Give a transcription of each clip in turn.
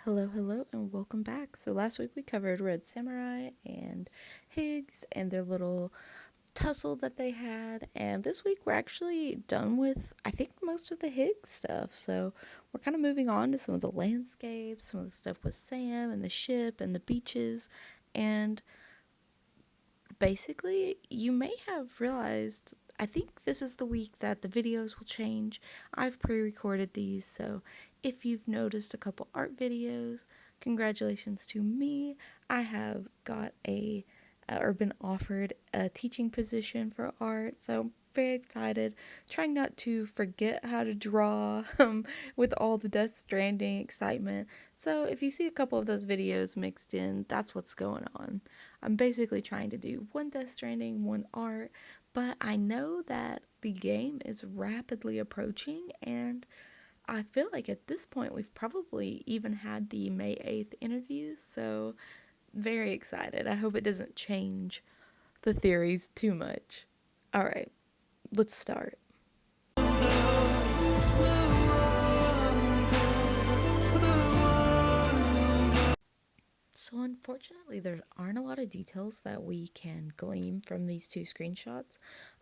Hello, and welcome back. So last week we covered Red Samurai and Higgs and their little tussle that they had, and this week we're actually done with, I think, most of the Higgs stuff. So we're kind of moving on to some of the landscapes, some of the stuff with Sam and the ship and the beaches, and basically, you may have realized, I think this is the week that the videos will change. I've pre recorded these, so if you've noticed a couple art videos, congratulations to me. I have got or been offered a teaching position for art, so I'm very excited. Trying not to forget how to draw with all the Death Stranding excitement. So if you see a couple of those videos mixed in, that's what's going on. I'm basically trying to do one Death Stranding, one art, but I know that the game is rapidly approaching, and I feel like at this point we've probably even had the May 8th interviews, so very excited. I hope it doesn't change the theories too much. All right, let's start. So, unfortunately, there aren't a lot of details that we can glean from these two screenshots,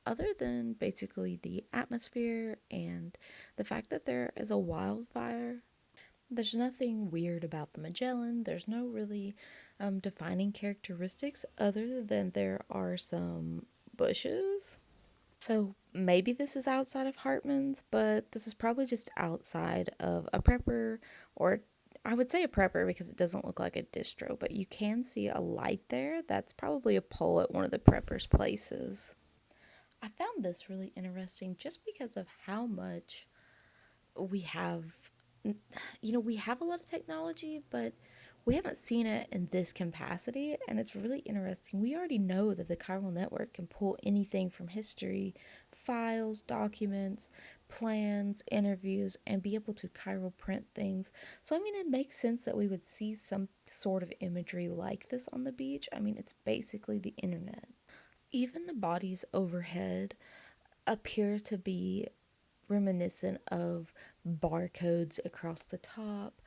other than basically the atmosphere and the fact that there is a wildfire. There's nothing weird about the Magellan. There's no really defining characteristics other than there are some bushes. So maybe this is outside of Hartman's, but this is probably just outside of a prepper, or I would say a prepper because it doesn't look like a distro, but you can see a light there. That's probably a pole at one of the preppers' places. I found this really interesting just because of how much we have. We have a lot of technology, but we haven't seen it in this capacity, and it's really interesting. We already know that the chiral network can pull anything from history, files, documents, plans, interviews, and be able to chiral print things. So, I mean, it makes sense that we would see some sort of imagery like this on the beach. I mean, it's basically the internet. Even the bodies overhead appear to be reminiscent of barcodes across the top,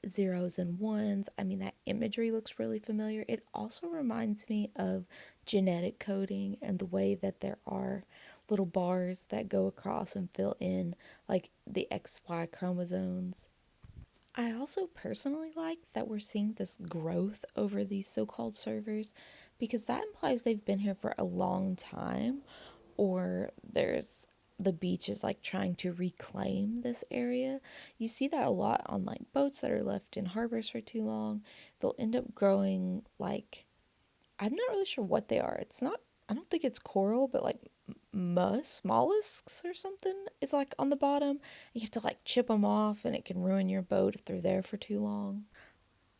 zeros and ones. I mean, that imagery looks really familiar. It also reminds me of genetic coding and the way that there are little bars that go across and fill in like the XY chromosomes. I also personally like that we're seeing this growth over these so called servers because that implies they've been here for a long time, or there's the beach is like trying to reclaim this area. You see that a lot on like boats that are left in harbors for too long. They'll end up growing like, I'm not really sure what they are. It's not, I don't think it's coral, but like mollusks or something is like on the bottom. You have to like chip them off and it can ruin your boat if they're there for too long.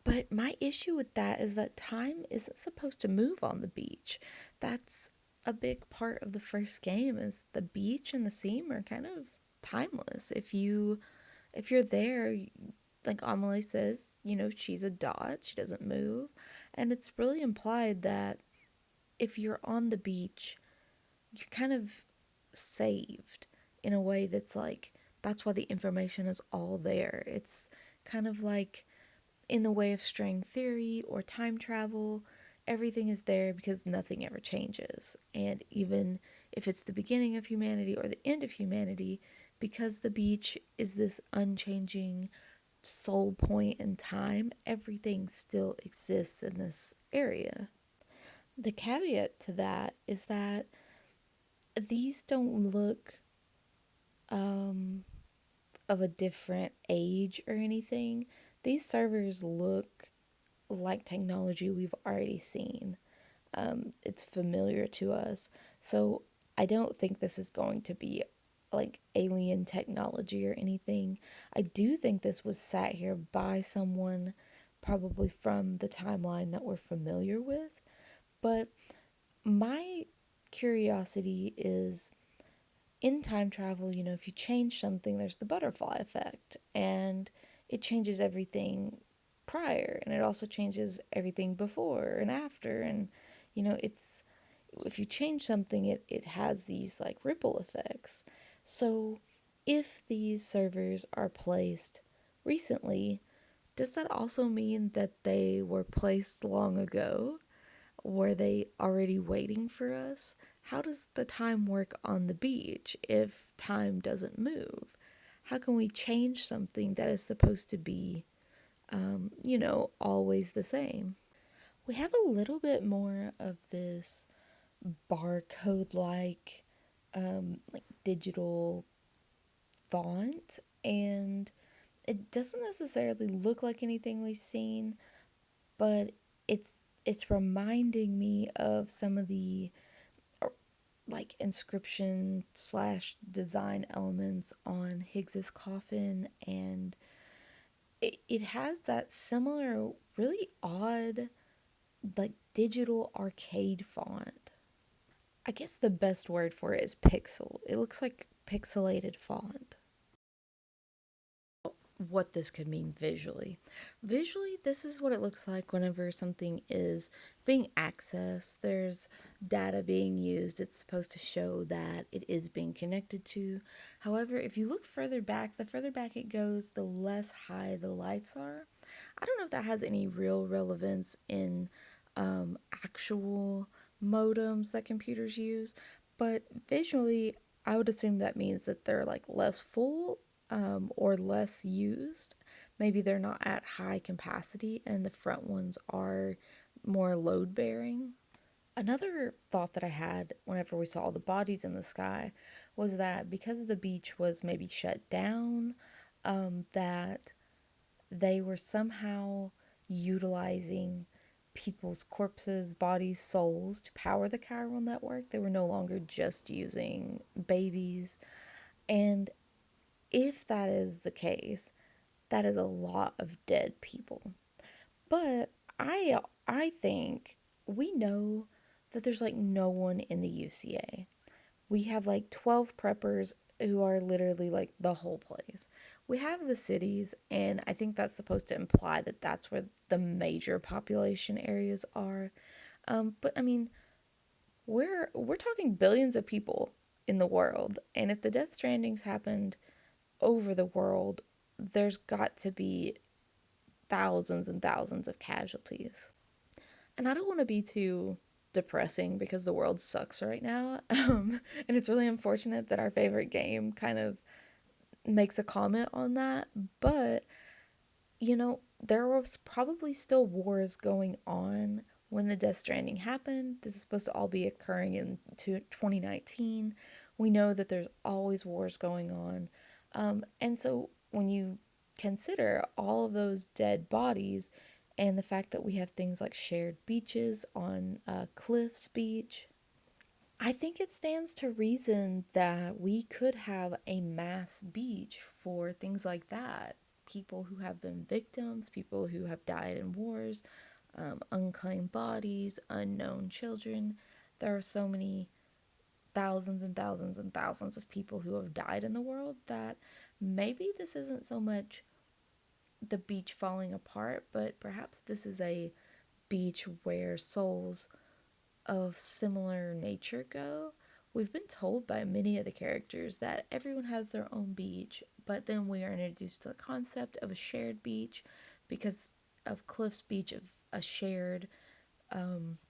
But my issue with that is that time isn't supposed to move on the beach. That's a big part of the first game is the beach and the seam are kind of timeless. If you're there, like Amelie says, she's a dot, she doesn't move, and it's really implied that if you're on the beach, you're kind of saved in a way that's like that's why the information is all there. It's kind of like in the way of string theory or time travel, everything is there because nothing ever changes. And even if it's the beginning of humanity or the end of humanity, because the beach is this unchanging sole point in time, everything still exists in this area. The caveat to that is that these don't look um, of a different age or anything. These servers look like technology we've already seen. It's familiar to us. So I don't think this is going to be like alien technology or anything. I do think this was sat here by someone probably from the timeline that we're familiar with. But my curiosity is in time travel, if you change something, there's the butterfly effect, and it changes everything prior, and it also changes everything before and after. And, it's if you change something, it has these like ripple effects. So, if these servers are placed recently, Does that also mean that they were placed long ago? Were they already waiting for us? How does the time work on the beach if time doesn't move? How can we change something that is supposed to be, always the same? We have a little bit more of this barcode like digital font, and it doesn't necessarily look like anything we've seen, but it's it's reminding me of some of the like inscription slash design elements on Higgs's coffin, and it has that similar, really odd, like digital arcade font. I guess the best word for it is pixel. It looks like pixelated font. What this could mean visually. Visually, this is what it looks like whenever something is being accessed. There's data being used. It's supposed to show that it is being connected to. However, if you look further back, the further back it goes, the less high the lights are. I don't know if that has any real relevance in actual modems that computers use, but visually, I would assume that means that they're like less full or less used. Maybe they're not at high capacity and the front ones are more load bearing. Another thought that I had whenever we saw all the bodies in the sky was that because the beach was maybe shut down, that they were somehow utilizing people's corpses, bodies, souls to power the chiral network. They were no longer just using babies. And if that is the case, that is a lot of dead people. But I think we know that there's like no one in the UCA. We have like 12 preppers who are literally like the whole place. We have the cities, and I think that's supposed to imply that that's where the major population areas are. But I mean, we're talking billions of people in the world, and if the Death Strandings happened over the world, there's got to be thousands and thousands of casualties. And I don't want to be too depressing because the world sucks right now. And it's really unfortunate that our favorite game kind of makes a comment on that. But, there was probably still wars going on when the Death Stranding happened. This is supposed to all be occurring in 2019. We know that there's always wars going on. And so when you consider all of those dead bodies and the fact that we have things like shared beaches on Cliff's Beach, I think it stands to reason that we could have a mass beach for things like that. People who have been victims, people who have died in wars, unclaimed bodies, unknown children. There are so many thousands and thousands and thousands of people who have died in the world that maybe this isn't so much the beach falling apart, but perhaps this is a beach where souls of similar nature go. We've been told by many of the characters that everyone has their own beach, but then we are introduced to the concept of a shared beach because of Cliff's Beach, of a shared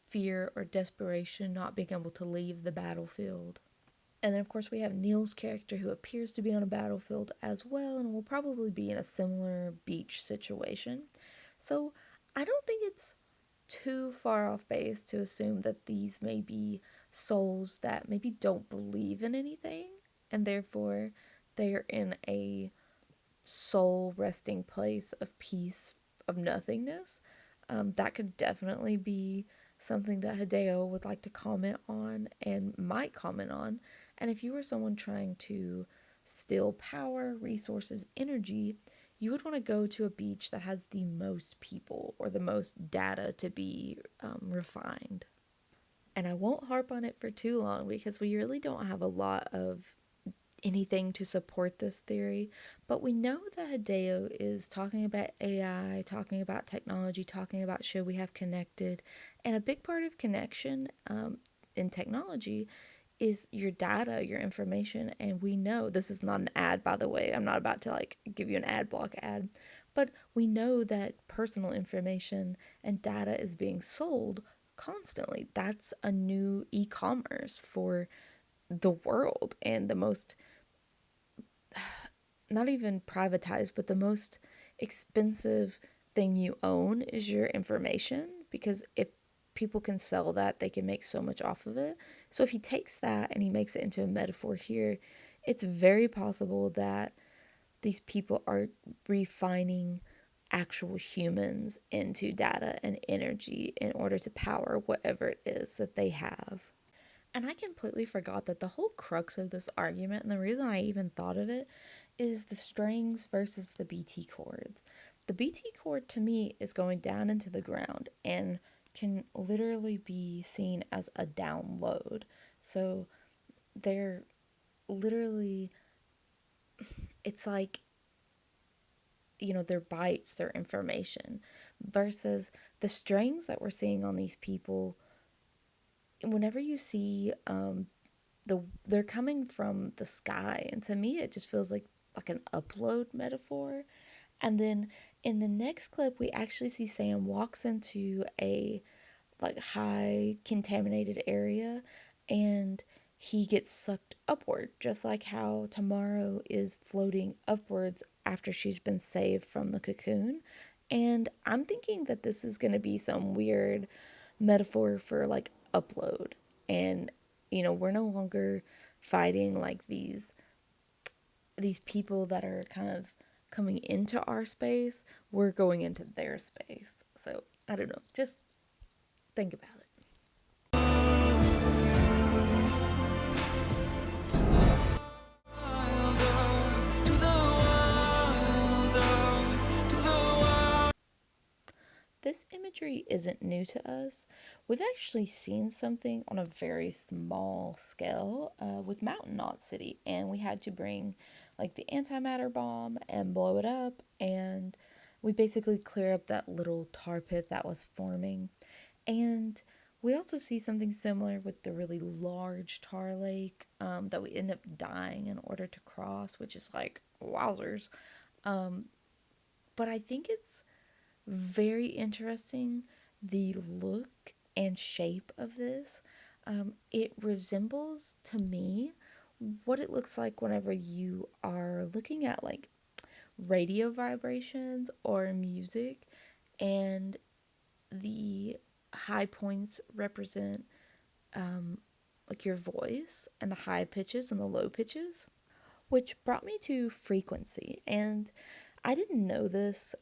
fear or desperation, not being able to leave the battlefield. And then, of course, we have Neil's character who appears to be on a battlefield as well and will probably be in a similar beach situation. So I don't think it's too far off base to assume that these may be souls that maybe don't believe in anything and therefore they're in a soul resting place of peace, of nothingness. That could definitely be something that Hideo would like to comment on and might comment on. And if you were someone trying to steal power, resources, energy, you would want to go to a beach that has the most people or the most data to be refined. And I won't harp on it for too long because we really don't have a lot of anything to support this theory, but we know that Hideo is talking about AI, talking about technology, talking about should we have connected, and a big part of connection in technology is your data, your information, and we know this is not an ad, by the way. I'm not about to like give you an ad block ad, But we know that personal information and data is being sold constantly. That's a new e commerce for the world, and the most, not even privatized, but the most expensive thing you own is your information, because if people can sell that, they can make so much off of it. So if he takes that and he makes it into a metaphor here, it's very possible that these people are refining actual humans into data and energy in order to power whatever it is that they have. And I completely forgot that the whole crux of this argument, and the reason I even thought of it, is the strings versus the BT chords. The BT chord to me is going down into the ground and can literally be seen as a download. So they're literally, it's like, their bytes, their information, versus the strings that we're seeing on these people. Whenever you see they're coming from the sky, and to me it just feels like an upload metaphor. And then in the next clip we actually see Sam walks into a like high contaminated area, and he gets sucked upward, just like how Tomorrow is floating upwards after she's been saved from the cocoon. And I'm thinking that this is going to be some weird metaphor for like upload. And we're no longer fighting like these people that are kind of coming into our space. We're going into their space. So I don't know, just think about it. This imagery isn't new to us. We've actually seen something on a very small scale with Mountain Knot City, and we had to bring like the antimatter bomb and blow it up, and we basically clear up that little tar pit that was forming. And we also see something similar with the really large tar lake that we end up dying in order to cross, which is like wowzers. But I think it's very interesting the look and shape of this. It resembles to me what it looks like whenever you are looking at like radio vibrations or music, and the high points represent like your voice, and the high pitches and the low pitches, which brought me to frequency. And I didn't know this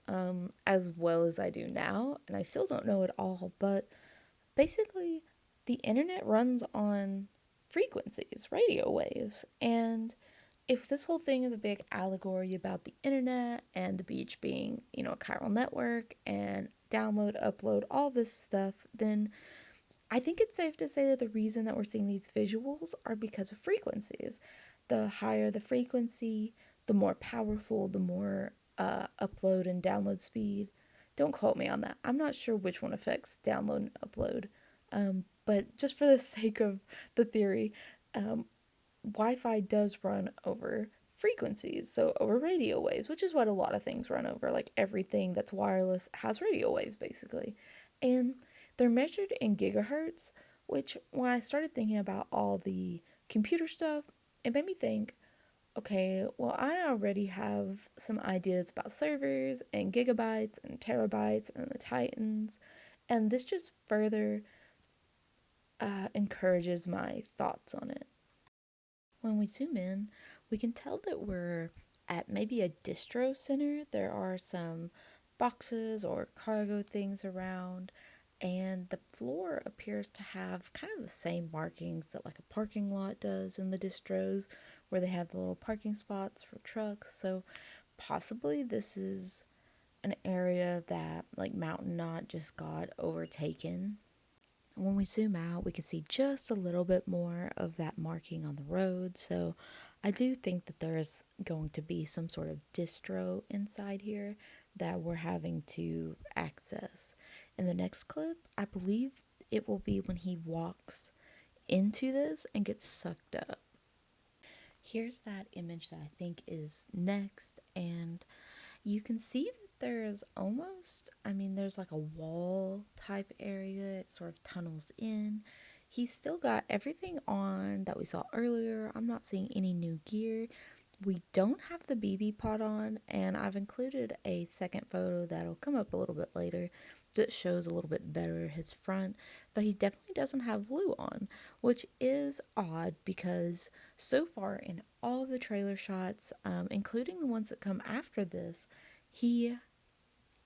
as well as I do now, and I still don't know it all, but basically, the internet runs on frequencies, radio waves. And if this whole thing is a big allegory about the internet and the beach being, a chiral network and download, upload, all this stuff, then I think it's safe to say that the reason that we're seeing these visuals are because of frequencies. The higher the frequency, the more powerful, the more upload and download speed. Don't quote me on that. I'm not sure which one affects download and upload. But just for the sake of the theory, Wi-Fi does run over frequencies, so over radio waves, which is what a lot of things run over. Like everything that's wireless has radio waves, basically. And they're measured in gigahertz, which when I started thinking about all the computer stuff, it made me think, okay, well, I already have some ideas about servers and gigabytes and terabytes and the Titans, and this just further encourages my thoughts on it. When we zoom in, we can tell that we're at maybe a distro center. There are some boxes or cargo things around, and the floor appears to have kind of the same markings that like a parking lot does in the distros, where they have the little parking spots for trucks. So possibly this is an area that like Mountain Knot just got overtaken. When we zoom out, we can see just a little bit more of that marking on the road. So I do think that there's going to be some sort of distro inside here that we're having to access. In the next clip, I believe it will be when he walks into this and gets sucked up. Here's that image that I think is next, and you can see that there's almost, there's like a wall type area. It sort of tunnels in. He's still got everything on that we saw earlier. I'm not seeing any new gear. We don't have the BB pod on, and I've included a second photo that'll come up a little bit later that shows a little bit better his front, but he definitely doesn't have Lou on, which is odd because so far in all of the trailer shots, including the ones that come after this, he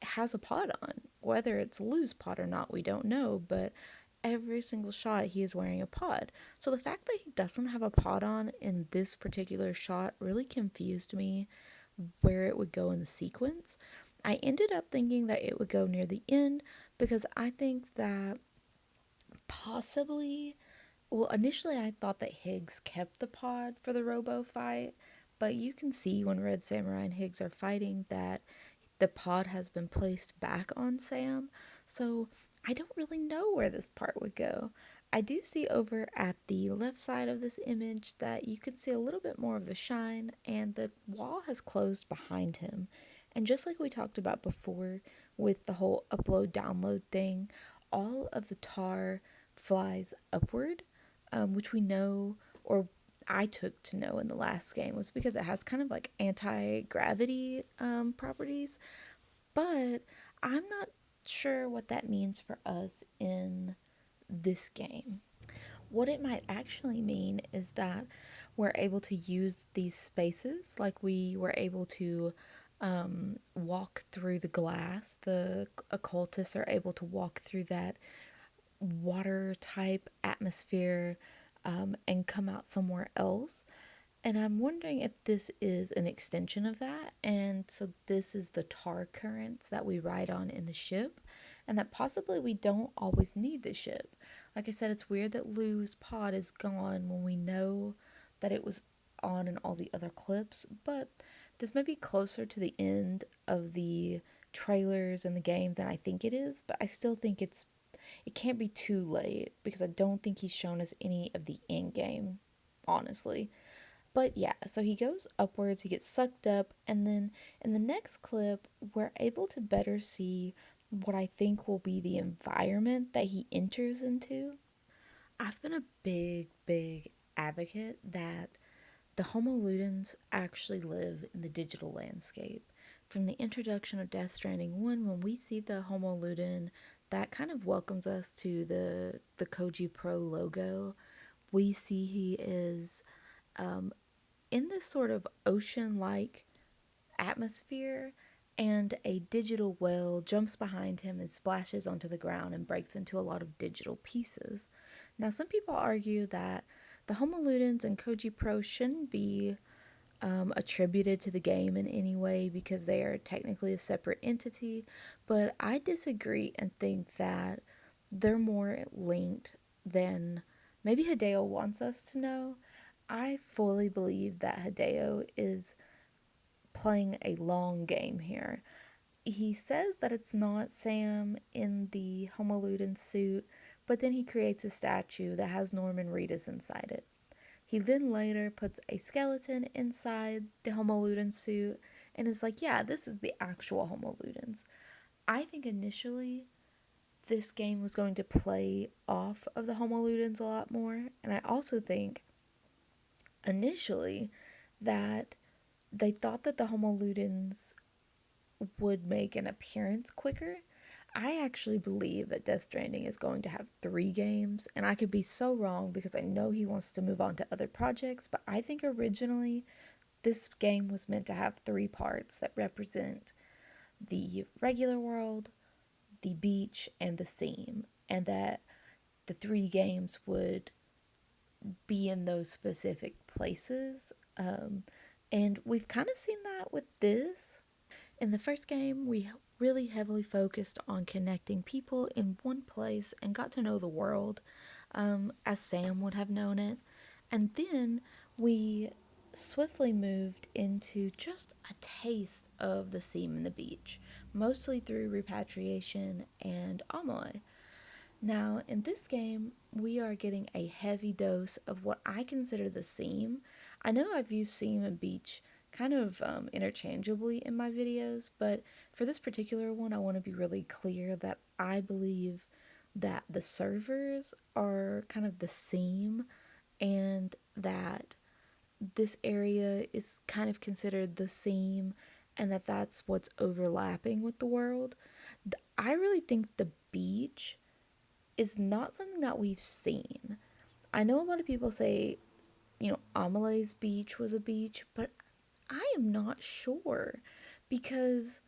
has a pod on. Whether it's Lou's pod or not, we don't know, but every single shot he is wearing a pod. So the fact that he doesn't have a pod on in this particular shot really confused me where it would go in the sequence. I ended up thinking that it would go near the end because I think that possibly, well, initially I thought that Higgs kept the pod for the Robo fight, but you can see when Red Samurai and Higgs are fighting that the pod has been placed back on Sam, so I don't really know where this part would go. I do see over at the left side of this image that you could see a little bit more of the shine, and the wall has closed behind him. And just like we talked about before with the whole upload download thing, all of the tar flies upward, which we know, or I took to know in the last game, was because it has kind of like anti gravity properties. But I'm not sure what that means for us in this game. What it might actually mean is that we're able to use these spaces, like we were able to walk through the glass. The occultists are able to walk through that water type atmosphere and come out somewhere else. And I'm wondering if this is an extension of that. And so this is the tar currents that we ride on in the ship, and that possibly we don't always need the ship. Like I said, it's weird that Lou's pod is gone when we know that it was on in all the other clips, but this may be closer to the end of the trailers and the game than I think it is, but I still think it can't be too late because I don't think he's shown us any of the end game, honestly. But yeah, so he goes upwards, he gets sucked up, and then in the next clip, we're able to better see what I think will be the environment that he enters into. I've been a big advocate that the Homo ludens actually live in the digital landscape. From the introduction of Death Stranding 1, when we see the Homo luden, that kind of welcomes us to the Koji Pro logo. We see he is in this sort of ocean like atmosphere, and a digital well jumps behind him and splashes onto the ground and breaks into a lot of digital pieces. Now, some people argue that the Homo Ludens and Koji Pro shouldn't be attributed to the game in any way because they are technically a separate entity, but I disagree and think that they're more linked than maybe Hideo wants us to know. I fully believe that Hideo is playing a long game here. He says that it's not Sam in the Homo Ludens suit, but then he creates a statue that has Norman Reedus inside it. He then later puts a skeleton inside the Homo Ludens suit and is like, yeah, this is the actual Homo Ludens. I think initially this game was going to play off of the Homo Ludens a lot more, and I also think initially that they thought that the Homo Ludens would make an appearance quicker. I actually believe that Death Stranding is going to have 3 games, and I could be so wrong because I know he wants to move on to other projects, but I think originally this game was meant to have 3 parts that represent the regular world, the beach, and the theme, and that the 3 games would be in those specific places. And we've kind of seen that with this. In the first game, we really heavily focused on connecting people in one place and got to know the world as Sam would have known it. And then we swiftly moved into just a taste of the theme in the beach, mostly through repatriation and Amoy. Now, in this game, we are getting a heavy dose of what I consider the seam. I know I've used seam and beach kind of interchangeably in my videos, but for this particular one, I want to be really clear that I believe that the servers are kind of the same and that this area is kind of considered the same and that that's what's overlapping with the world. I really think the beach is not something that we've seen. I know a lot of people say, Amelie Beach was a beach, but I am not sure because,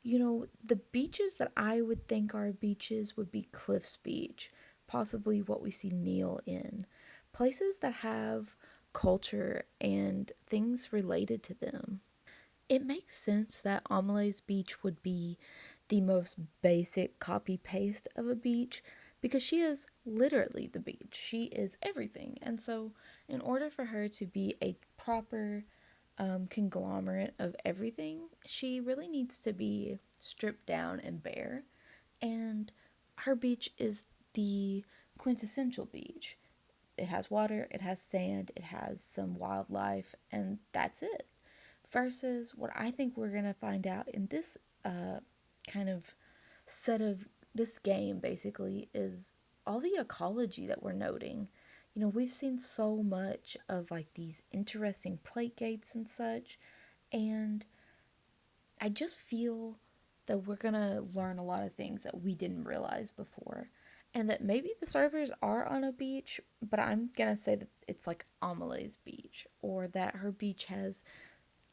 the beaches that I would think are beaches would be Cliffs Beach, possibly what we see Neil in. Places that have culture and things related to them. It makes sense that Amelie's Beach would be the most basic copy paste of a beach because she is literally the beach. She is everything. And so, in order for her to be a proper conglomerate of everything, she really needs to be stripped down and bare. And her beach is the quintessential beach. It has water, it has sand, it has some wildlife, and that's it. Versus what I think we're going to find out in this kind of set of this game basically is all the ecology that we're noting. We've seen so much of like these interesting plate gates and such, and I just feel that we're going to learn a lot of things that we didn't realize before. And that maybe the servers are on a beach, but I'm going to say that it's like Amelie's beach, or that her beach has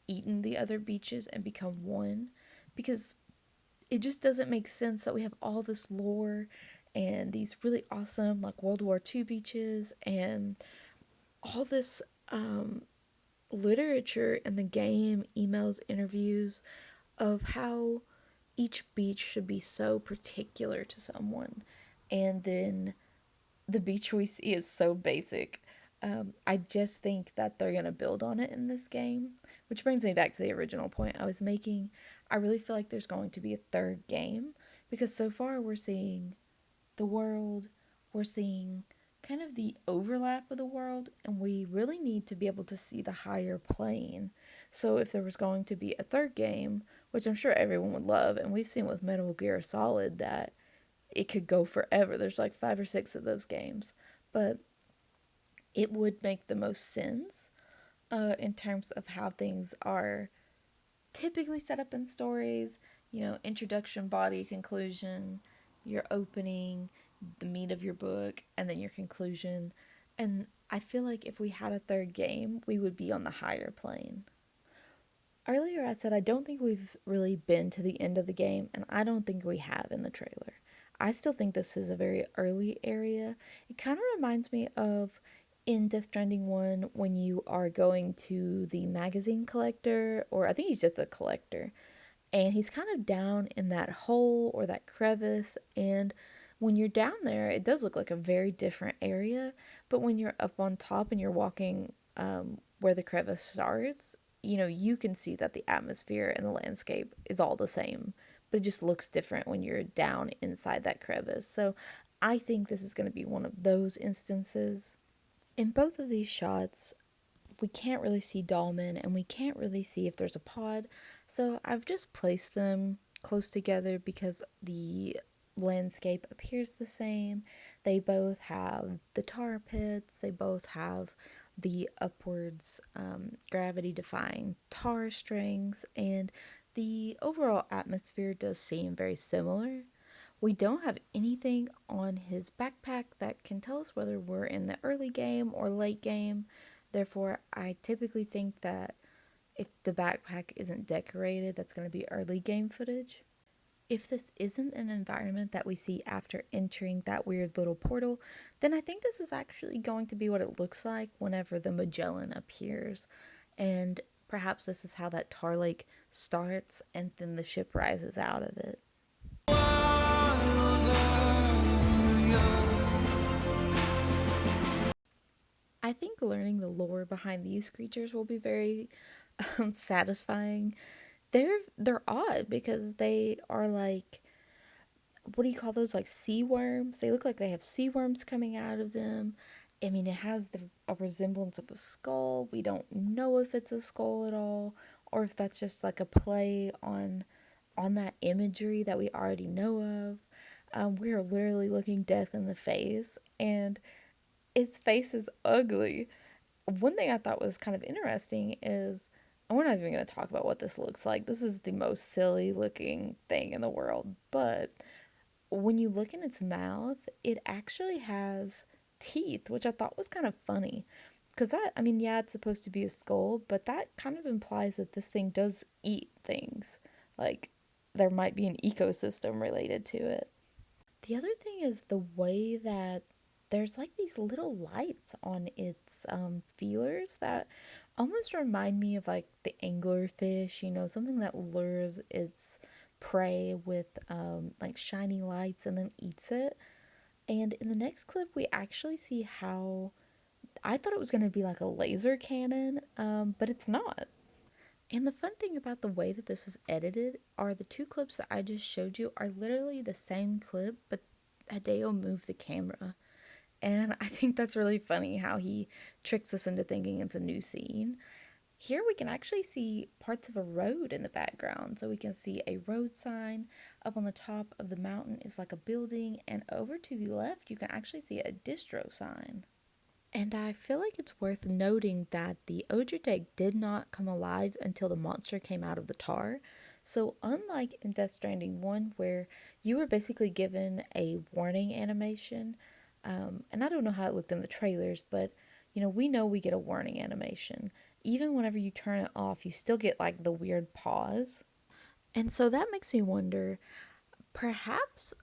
eaten the other beaches and become one, because it just doesn't make sense that we have all this lore and these really awesome like World War II beaches and all this literature in the game, emails, interviews of how each beach should be so particular to someone, and then the beach we see is so basic. I just think that they're going to build on it in this game, which brings me back to the original point I was making. I really feel like there's going to be a third game because so far we're seeing the world, we're seeing kind of the overlap of the world, and we really need to be able to see the higher plane. So if there was going to be a third game, which I'm sure everyone would love, and we've seen with Metal Gear Solid that it could go forever. There's like 5 or 6 of those games, but it would make the most sense in terms of how things are typically set up in stories. Introduction, body, conclusion, your opening, the meat of your book, and then your conclusion. And I feel like if we had a third game, we would be on the higher plane. Earlier, I said I don't think we've really been to the end of the game, and I don't think we have in the trailer. I still think this is a very early area. It kind of reminds me of in Death Stranding 1 when you are going to the magazine collector, or I think he's just the collector, and he's kind of down in that hole or that crevice. And when you're down there, it does look like a very different area. But when you're up on top and you're walking where the crevice starts, you can see that the atmosphere and the landscape is all the same, but it just looks different when you're down inside that crevice. So I think this is going to be one of those instances. In both of these shots, we can't really see Dolmen and we can't really see if there's a pod. So I've just placed them close together because the landscape appears the same. They both have the tar pits, they both have the upwards gravity defying tar strings, and the overall atmosphere does seem very similar. We don't have anything on his backpack that can tell us whether we're in the early game or late game. Therefore, I typically think that if the backpack isn't decorated, that's going to be early game footage. If this isn't an environment that we see after entering that weird little portal, then I think this is actually going to be what it looks like whenever the Magellan appears. And perhaps this is how that tar lake starts and then the ship rises out of it. I think learning the lore behind these creatures will be very satisfying. They're odd because they are like, what do you call those, like sea worms? They look like they have sea worms coming out of them, I mean, it has a resemblance of a skull. We don't know if it's a skull at all, or if that's just like a play on that imagery that we already know of. We are literally looking death in the face, and its face is ugly. One thing I thought was kind of interesting is, and we're not even going to talk about what this looks like. This is the most silly looking thing in the world, but when you look in its mouth, it actually has teeth, which I thought was kind of funny. Because that, I mean, yeah, it's supposed to be a skull, but that kind of implies that this thing does eat things. Like, there might be an ecosystem related to it. The other thing is the way that there's like these little lights on its feelers that almost remind me of like the anglerfish, something that lures its prey with like shiny lights and then eats it. And in the next clip, we actually see how I thought it was going to be like a laser cannon, but it's not. And the fun thing about the way that this is edited are the two clips that I just showed you are literally the same clip, but Hideo moved the camera. And I think that's really funny how he tricks us into thinking it's a new scene. Here we can actually see parts of a road in the background. So we can see a road sign. Up on the top of the mountain is like a building. And over to the left, you can actually see a distro sign. And I feel like it's worth noting that the Odradeg did not come alive until the monster came out of the tar. So, unlike in Death Stranding 1, where you were basically given a warning animation, and I don't know how it looked in the trailers, but we know we get a warning animation. Even whenever you turn it off, you still get like the weird pause. And so that makes me wonder, perhaps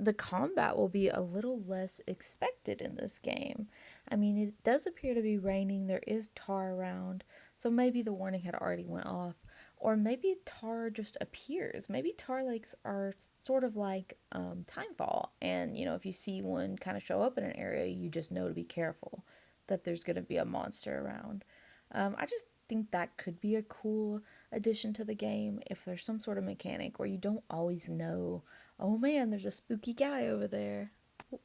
the combat will be a little less expected in this game. I mean, it does appear to be raining, there is tar around, so maybe the warning had already went off, or maybe tar just appears. Maybe tar lakes are sort of like timefall, and if you see one kind of show up in an area, you just know to be careful that there's going to be a monster around. I just think that could be a cool addition to the game if there's some sort of mechanic where you don't always know, oh man, there's a spooky guy over there,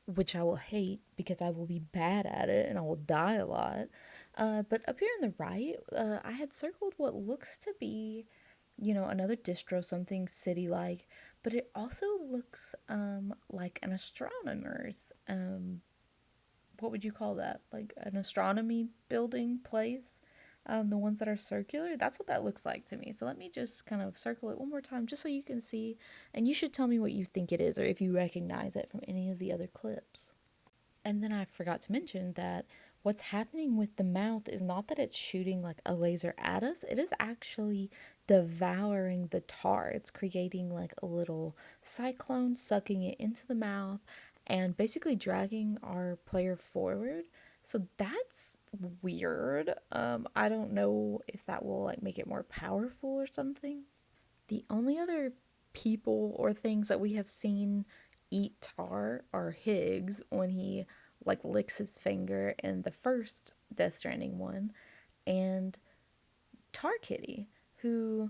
which I will hate because I will be bad at it and I will die a lot. But up here on the right, I had circled what looks to be, another distro, something city like, but it also looks like an astronomer's what would you call that? Like an astronomy building place? The ones that are circular, that's what that looks like to me. So let me just kind of circle it one more time just so you can see. And you should tell me what you think it is or if you recognize it from any of the other clips. And then I forgot to mention that what's happening with the mouth is not that it's shooting like a laser at us, it is actually devouring the tar. It's creating like a little cyclone, sucking it into the mouth, and basically dragging our player forward. So that's weird. I don't know if that will like make it more powerful or something. The only other people or things that we have seen eat tar are Higgs when he like licks his finger in the first Death Stranding one, and Tar Kitty, who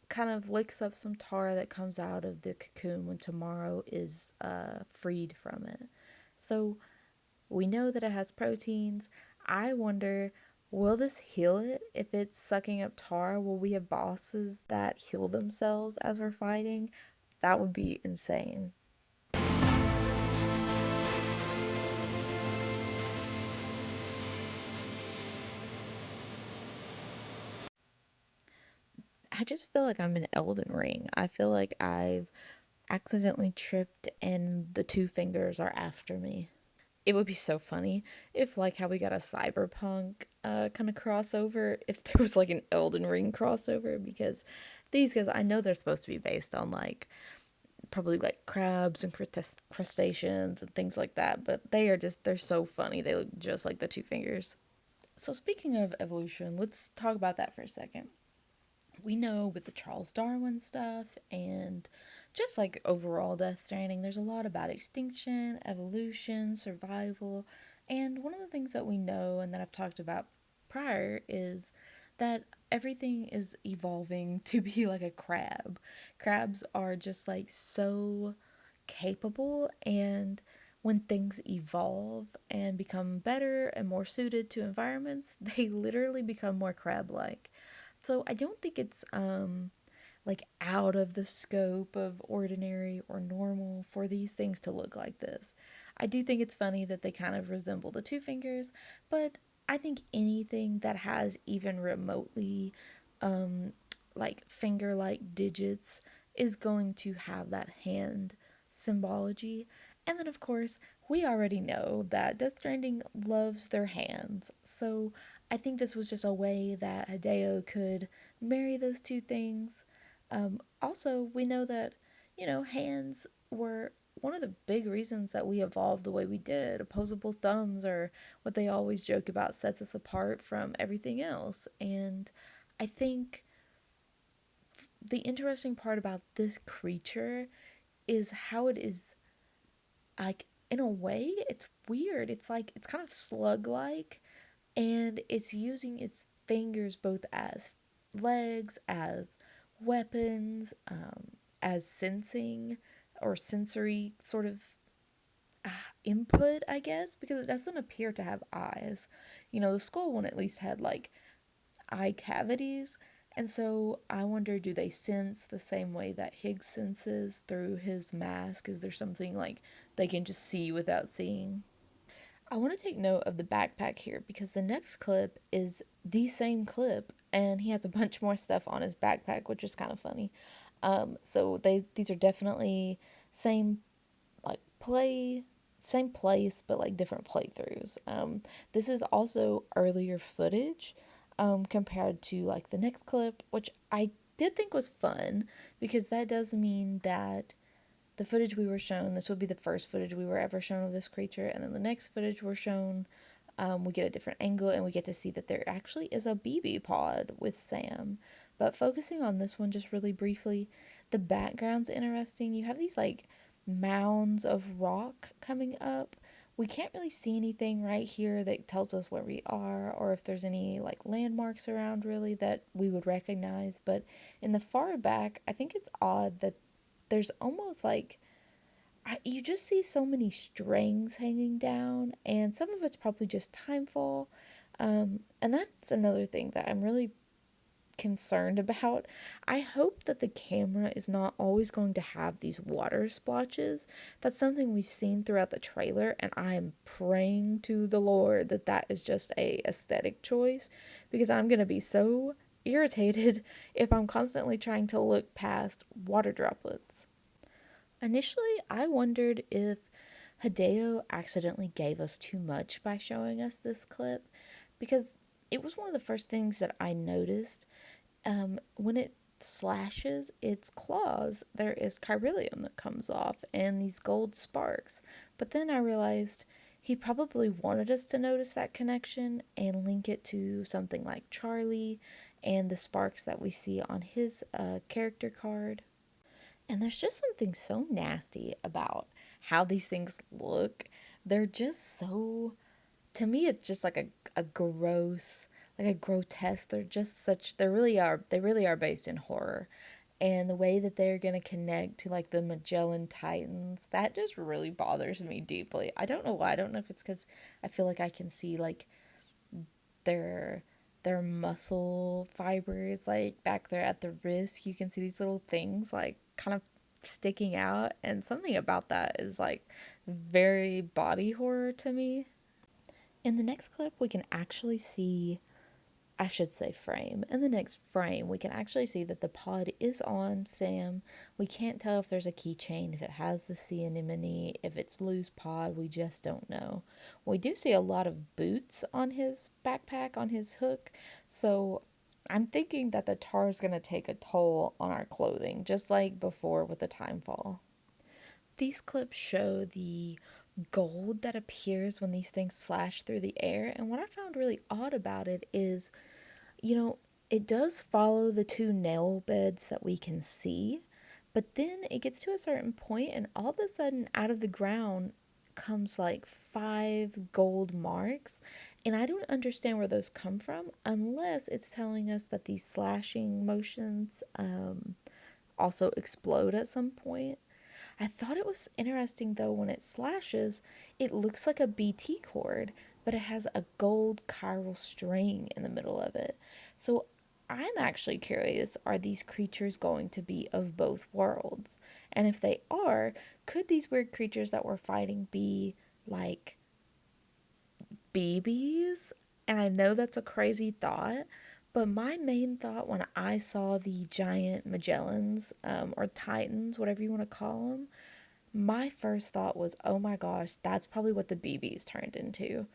kind of licks up some tar that comes out of the cocoon when tomorrow is freed from it. So we know that it has proteins. I wonder, will this heal it if it's sucking up tar? Will we have bosses that heal themselves as we're fighting? That would be insane. I just feel like I'm in Elden Ring. I feel like I've accidentally tripped and the two fingers are after me. It would be so funny if, like, how we got a cyberpunk kind of crossover, if there was like an Elden Ring crossover, because these guys, I know they're supposed to be based on like probably like crabs and crustaceans and things like that, but they're so funny. They look just like the two fingers. So, speaking of evolution, let's talk about that for a second. We know with the Charles Darwin stuff and just like overall Death Stranding, there's a lot about extinction, evolution, survival, and one of the things that we know and that I've talked about prior is that everything is evolving to be like a crab. Crabs are just like so capable, and when things evolve and become better and more suited to environments, they literally become more crab like. So I don't think it's like out of the scope of ordinary or normal for these things to look like this. I do think it's funny that they kind of resemble the two fingers, but I think anything that has even remotely um, like finger like digits is going to have that hand symbology. And then, of course, we already know that Death Stranding loves their hands. So I think this was just a way that Hideo could marry those two things. Also, we know that, hands were one of the big reasons that we evolved the way we did. Opposable thumbs are what they always joke about sets us apart from everything else. And I think the interesting part about this creature is how it is, like, in a way, it's weird. It's like, it's kind of slug like, and it's using its fingers both as legs, as weapons, as sensing or sensory sort of input, I guess, because it doesn't appear to have eyes. The skull one at least had like eye cavities. And so I wonder, do they sense the same way that Higgs senses through his mask? Is there something like they can just see without seeing? I want to take note of the backpack here because the next clip is the same clip and he has a bunch more stuff on his backpack, which is kind of funny. So these are definitely same like same place, but like different playthroughs. This is also earlier footage compared to like the next clip, which I did think was fun because that does mean that the footage we were shown, this would be the first footage we were ever shown of this creature, and then the next footage we're shown, we get a different angle and we get to see that there actually is a BB pod with Sam. But focusing on this one just really briefly, the background's interesting. You have these like mounds of rock coming up. We can't really see anything right here that tells us where we are or if there's any like landmarks around really that we would recognize. But in the far back, I think it's odd that there's almost like you just see so many strings hanging down, and some of it's probably just timefall. And that's another thing that I'm really concerned about. I hope that the camera is not always going to have these water splotches. That's something we've seen throughout the trailer, and I am praying to the Lord that that is just a aesthetic choice because I'm going to be so irritated if I'm constantly trying to look past water droplets. Initially, I wondered if Hideo accidentally gave us too much by showing us this clip because it was one of the first things that I noticed. When it slashes its claws, there is chiralium that comes off and these gold sparks. But then I realized he probably wanted us to notice that connection and link it to something like Charlie and the sparks that we see on his character card. And there's just something so nasty about how these things look. They're just so, to me, it's just like a gross, like a grotesque. They're just such, they really are based in horror. And the way that they're going to connect to like the Magellan Titans, that just really bothers me deeply. I don't know why. I don't know if it's because I feel like I can see like their their muscle fibers like back there at the wrist. You can see these little things like kind of sticking out, and something about that is like very body horror to me. In the next clip we can actually see, I should say frame. In the next frame, we can actually see that the pod is on Sam. We can't tell if there's a keychain, if it has the sea anemone, if it's loose pod, we just don't know. We do see a lot of boots on his backpack, on his hook, so I'm thinking that the tar is going to take a toll on our clothing, just like before with the timefall. These clips show the gold that appears when these things slash through the air, and what I found really odd about it is, you know, it does follow the two nail beds that we can see, but then it gets to a certain point, and all of a sudden, out of the ground comes like 5 gold marks. And I don't understand where those come from unless it's telling us that these slashing motions also explode at some point. I thought it was interesting though when it slashes, it looks like a BT cord, but it has a gold chiral string in the middle of it. So I'm actually curious, are these creatures going to be of both worlds? And if they are, could these weird creatures that we're fighting be like BBs? And I know that's a crazy thought, but my main thought when I saw the giant Magellans, or Titans, whatever you want to call them, my first thought was, oh my gosh, that's probably what the BBs turned into.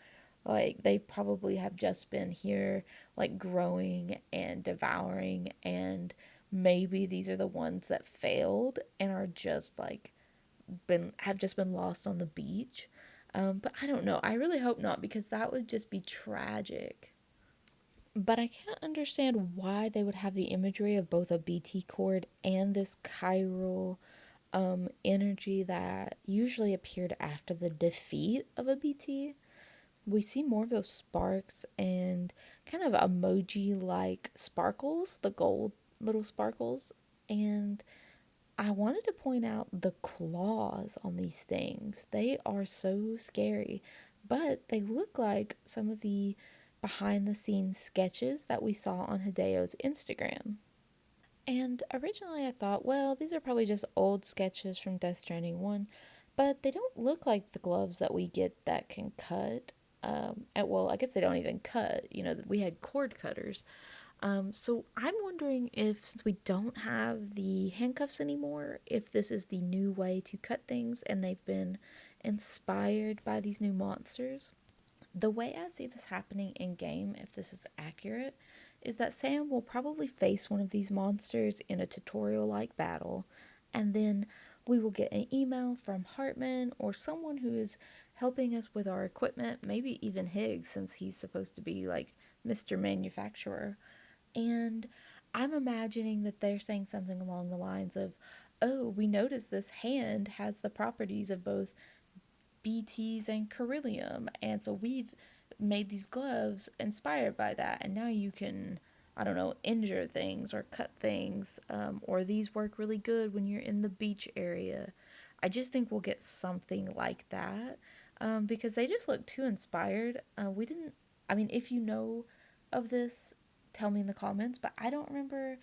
Like, they probably have just been here, like, growing and devouring, and maybe these are the ones that failed and are just, like, have just been lost on the beach. But I don't know. I really hope not because that would just be tragic. But I can't understand why they would have the imagery of both a BT cord and this chiral energy that usually appeared after the defeat of a BT. We see more of those sparks and kind of emoji like sparkles, the gold little sparkles. And I wanted to point out the claws on these things. They are so scary, but they look like some of the behind the scenes sketches that we saw on Hideo's Instagram. And originally I thought, well, these are probably just old sketches from Death Stranding 1, but they don't look like the gloves that we get that can cut. Well, I guess they don't even cut. We had cord cutters. So I'm wondering if, since we don't have the handcuffs anymore, if this is the new way to cut things and they've been inspired by these new monsters. The way I see this happening in game, if this is accurate, is that Sam will probably face one of these monsters in a tutorial like battle, and then we will get an email from Hartman or someone who is helping us with our equipment, maybe even Higgs, since he's supposed to be like Mr. Manufacturer. And I'm imagining that they're saying something along the lines of, oh, we noticed this hand has the properties of both BTs and Ceruleum. And so we've made these gloves inspired by that. And now you can, I don't know, injure things or cut things. Or these work really good when you're in the beach area. I just think we'll get something like that, because they just look too inspired. We didn't, I mean, if you know of this, tell me in the comments, but I don't remember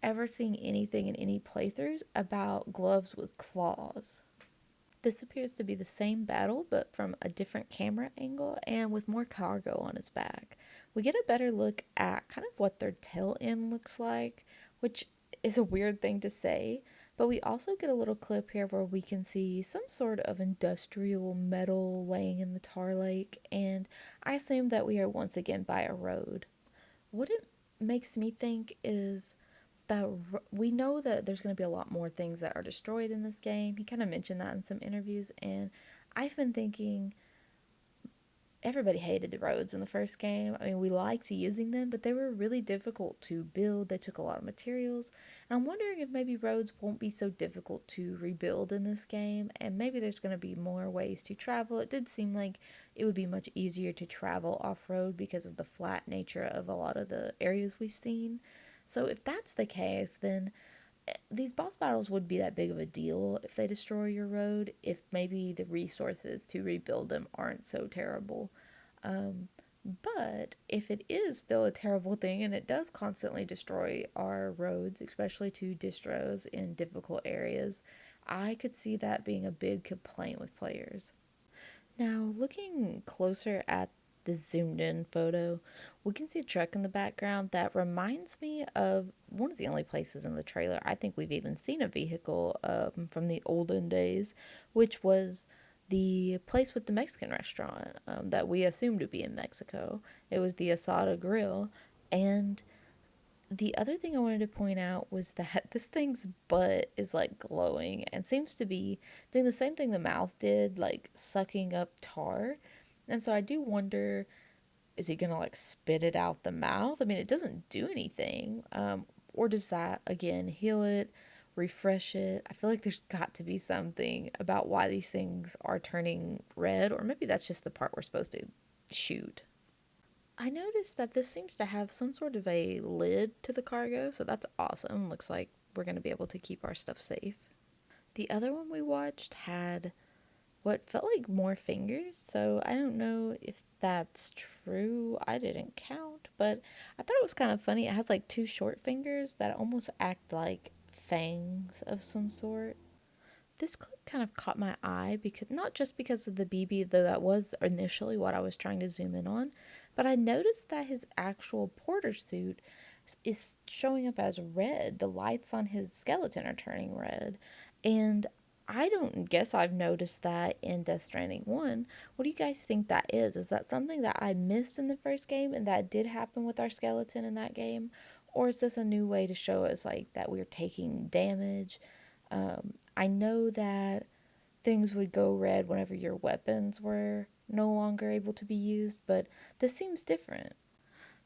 ever seeing anything in any playthroughs about gloves with claws. This appears to be the same battle, but from a different camera angle and with more cargo on his back. We get a better look at kind of what their tail end looks like, which is a weird thing to say, but we also get a little clip here where we can see some sort of industrial metal laying in the tar lake, and I assume that we are once again by a road. What it makes me think is that we know that there's going to be a lot more things that are destroyed in this game. He kind of mentioned that in some interviews, and I've been thinking everybody hated the roads in the first game. I mean, we liked using them, but they were really difficult to build. They took a lot of materials. And I'm wondering if maybe roads won't be so difficult to rebuild in this game, and maybe there's going to be more ways to travel. It did seem like it would be much easier to travel off road because of the flat nature of a lot of the areas we've seen. So if that's the case, then these boss battles would be that big of a deal if they destroy your road, if maybe the resources to rebuild them aren't so terrible. Um, but if it is still a terrible thing and it does constantly destroy our roads, especially to distros in difficult areas, I could see that being a big complaint with players. Now, looking closer at the zoomed in photo, we can see a truck in the background that reminds me of one of the only places in the trailer I think we've even seen a vehicle, from the olden days, which was the place with the Mexican restaurant, that we assumed to be in Mexico. It was the Asada Grill. And the other thing I wanted to point out was that this thing's butt is like glowing and seems to be doing the same thing the mouth did, like sucking up tar. And so I do wonder, is he gonna like spit it out the mouth? I mean, it doesn't do anything. Or does that again heal it, refresh it? I feel like there's got to be something about why these things are turning red, or maybe that's just the part we're supposed to shoot. I noticed that this seems to have some sort of a lid to the cargo, so that's awesome. Looks like we're going to be able to keep our stuff safe. The other one we watched had what felt like more fingers, so I don't know if that's true. I didn't count, but I thought it was kind of funny. It has like two short fingers that almost act like fangs of some sort. This clip kind of caught my eye because not just because of the BB, though that was initially what I was trying to zoom in on, but I noticed that his actual porter suit is showing up as red. The lights on his skeleton are turning red. And I don't guess I've noticed that in Death Stranding 1. What do you guys think that is? Is that something that I missed in the first game and that did happen with our skeleton in that game? Or is this a new way to show us like that we're taking damage? I know that things would go red whenever your weapons were no longer able to be used, but this seems different.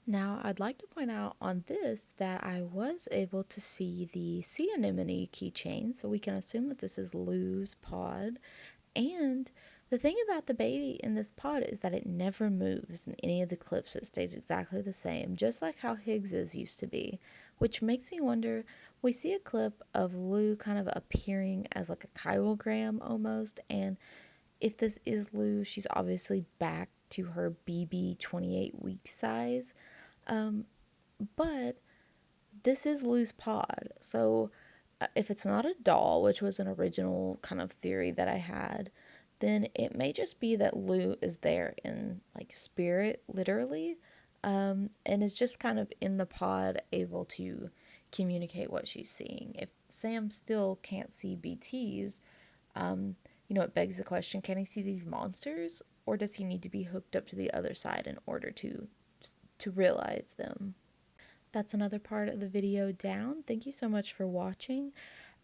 Now, I'd like to point out on this that I was able to see the sea anemone keychain, so we can assume that this is Lou's pod. And the thing about the baby in this pod is that it never moves in any of the clips. It stays exactly the same, just like how Higgs's used to be, which makes me wonder. We see a clip of Lou kind of appearing as like a chirogram almost, and if this is Lou, she's obviously back to her BB 28 week size. Um, but this is Lou's pod. So if it's not a doll, which was an original kind of theory that I had, then it may just be that Lou is there in like spirit, literally, and is just kind of in the pod able to communicate what she's seeing. If Sam still can't see BTs, it begs the question, can he see these monsters? Or does he need to be hooked up to the other side in order to realize them? That's another part of the video down. Thank you so much for watching.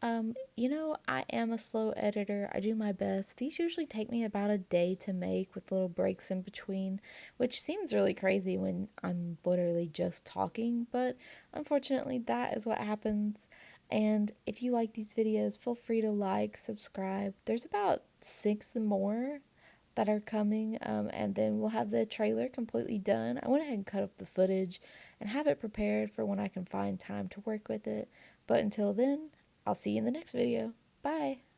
I am a slow editor. I do my best. These usually take me about a day to make with little breaks in between, which seems really crazy when I'm literally just talking, but unfortunately, that is what happens. And if you like these videos, feel free to like, subscribe. There's about 6 more that are coming, and then we'll have the trailer completely done. I went ahead and cut up the footage and have it prepared for when I can find time to work with it. But until then, I'll see you in the next video. Bye!